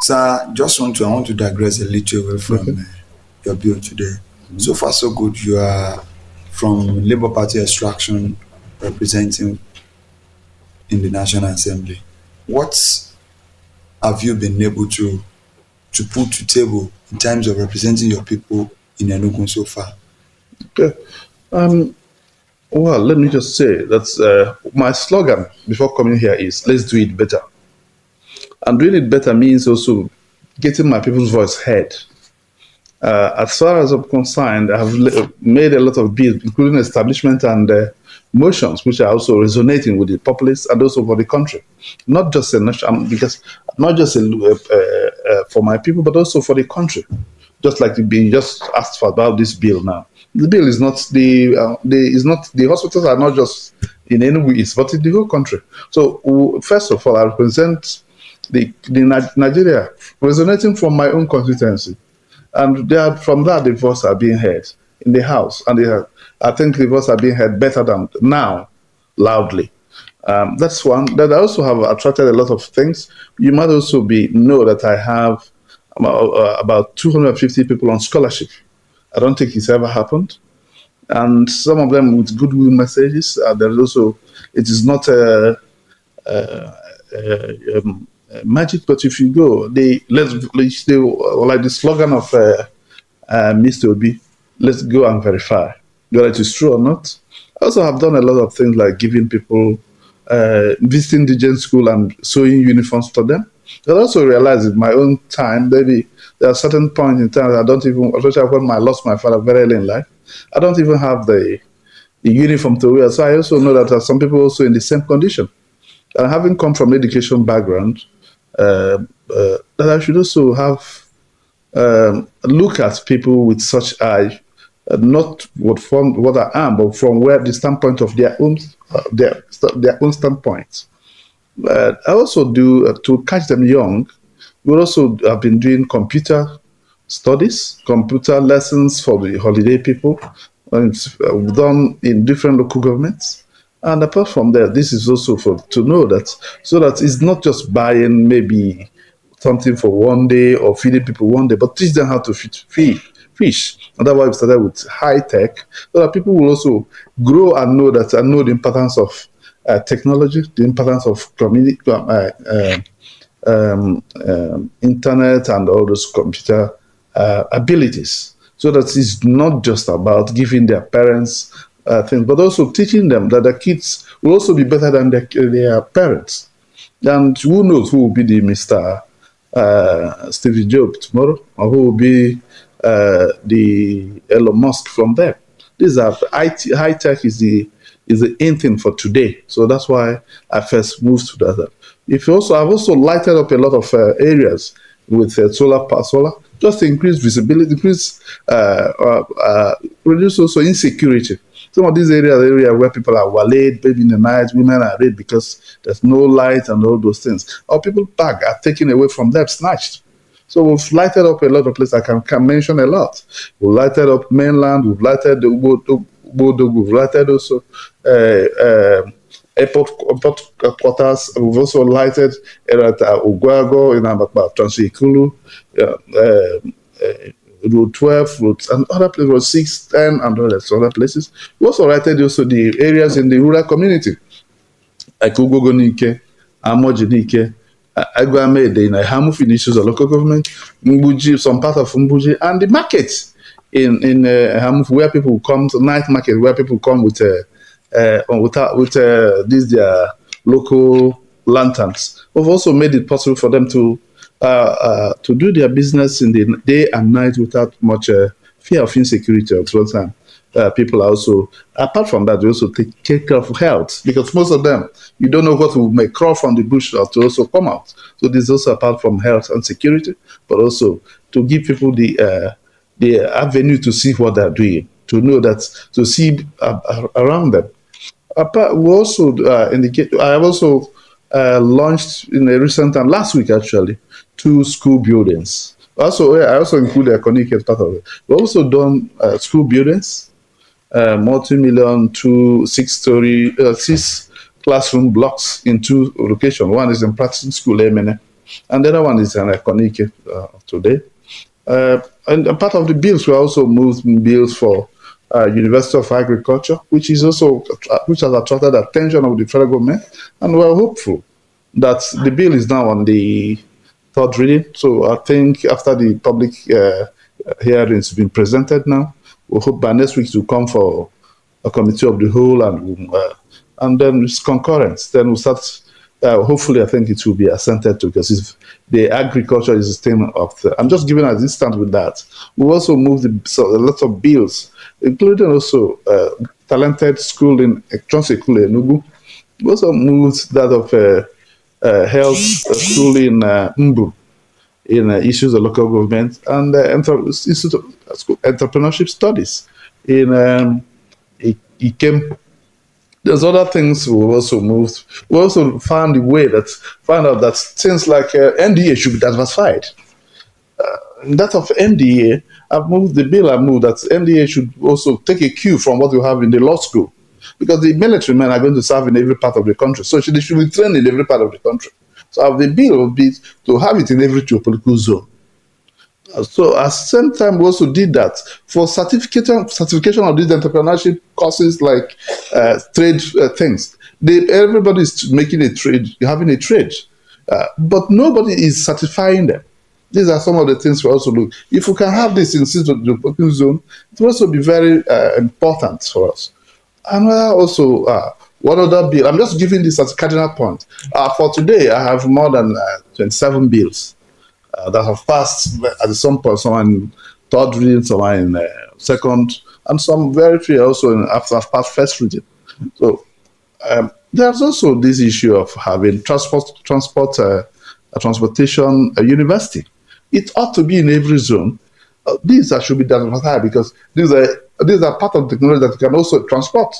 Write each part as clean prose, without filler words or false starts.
So I want to digress a little away Okay. from your bill today. So far, so good. You are from Labour Party extraction, representing in the National Assembly. What have you been able to put to table in terms of representing your people in Enugu so far? Okay. Um, well, let me just say that's my slogan before coming here is let's do it better. And doing it better means also getting my people's voice heard. As far as I'm concerned, I have made a lot of bills, including establishment and motions, which are also resonating with the populace and also for the country. Not just a nation, because not just for my people, but also for the country. Just like you just asked for about this bill now. The bill is not the hospitals are not just in Enugu East, but in the whole country. So first of all, I represent Nigeria, resonating from my own constituency. And from that, the voices are being heard in the House. And I think the voices are being heard better than now, loudly. That's one. That I also have attracted a lot of things. You might also know that I have about 250 people on scholarship. I don't think it's ever happened. And some of them with goodwill messages. There's also, it is not magic, but if you go, they like the slogan of Mr. Obi, let's go and verify whether it is true or not. I also have done a lot of things like giving people, visiting the gen school and sewing uniforms for them. I also realized in my own time, maybe there are certain points in time that I don't even, especially when I lost my father very early in life, I don't even have the uniform to wear. So I also know that there are some people also in the same condition. And having come from education background, that I should also have look at people with such eye, not what I am, but from where the standpoint of their own standpoint. I also do to catch them young. We also have been doing computer studies, computer lessons for the holiday people, and it's done in different local governments. And apart from that, this is also for to know that so that it's not just buying maybe something for one day or feeding people one day, but teach them how to feed fish. And that's why we started with high tech, so that people will also grow and know that and know the importance of technology, the importance of community, internet, and all those computer abilities. So that it's not just about giving their parents things, but also teaching them that the kids will also be better than their parents. And who knows who will be the Mr. Stevie Job tomorrow, or who will be the Elon Musk from there. These are high tech is the in thing for today. So that's why I first moved to that. If you also, I've also lighted up a lot of areas with solar, just to increase visibility, reduce also insecurity. Some of these areas where people are waylaid, maybe in the night, women are raped because there's no light and all those things. Or people back are taken away from them, snatched. So we've lighted up a lot of places. I can mention a lot. We've lighted up mainland. We've lighted the Bodo. We've lighted also airport quarters. We've also lighted at Ogwago in Abakba, Transikulu, Road 12, Road and other places, Road 6, 10, and other places. We also lighted also the areas in the rural community, like Ugogonike, Amojinike, Aguamede, in Hamufi issues of local government, Mbuji, some part of Mbuji, and the market in Hamufi, where people come to night market, where people come with these their local lanterns. We've also made it possible for them to do their business in the day and night without much fear of insecurity at one time. People are also, apart from that, they also take care of health, because most of them, you don't know what will make crawl from the bush or to also come out. So this is also apart from health and security, but also to give people the avenue to see what they're doing, to know that, to see around them. We also indicate. I have also launched in a recent time, last week actually, 2 school buildings. Also, I also include the economic as part of it. We've also done school buildings, multi-million, 6 classroom blocks in 2 locations. One is in practicing school, Emene, And the other one is an Ekonike today. And part of the bills were also moved bills for University of Agriculture, which is also which has attracted the attention of the federal government, and we're hopeful that the bill is now on the third reading. So I think after the public hearings been presented now, we hope by next week to come for a committee of the whole, and then it's concurrent. Then we'll start. Hopefully, I think it will be assented to, because if the agriculture is a thing of the. I'm just giving an instance with that. We also moved a lot of bills, including also talented school in Enugu. We also moved that of health school in Mbu, in issues of local government, and Institute of Entrepreneurship Studies in Ikem. There's other things we also moved. We also found out that things like NDA should be diversified. That of NDA, I've moved the bill. I moved that NDA should also take a cue from what we have in the law school, because the military men are going to serve in every part of the country, so they should be trained in every part of the country. So the bill would be to have it in every geopolitical zone. So at the same time, we also did that for certification of these entrepreneurship courses, like trade things. Everybody is making a trade, having a trade, but nobody is certifying them. These are some of the things we also look. If we can have this in the open zone, it will also be very important for us. And also, one other bill, I'm just giving this as a cardinal point. For today, I have more than 27 bills that have passed at some point, some in third reading, some in second, and some very few also after I've passed first reading. So there's also this issue of having transportation university. It ought to be in every zone. These should be done because these are part of the technology that can also transport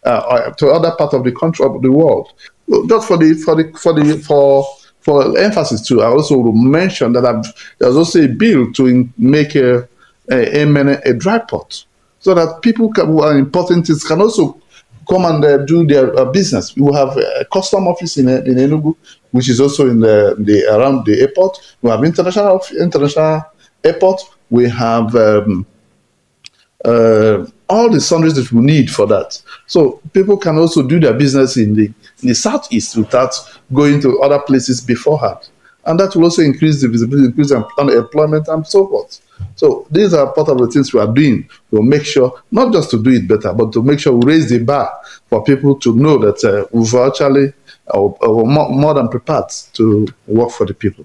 to other parts of the country, of the world. Just for emphasis too, I also will mention that there's also a bill to make a dry port, so that people who are importing things can also come and do their business. We will have a custom office in Enugu, which is also in around the airport. We have international airport. We have all the sundries that we need for that. So people can also do their business in the southeast without going to other places beforehand. And that will also increase the visibility, increase employment, and so forth. So these are part of the things we are doing to make sure, not just to do it better, but to make sure we raise the bar for people to know that we've actually more than prepared to work for the people.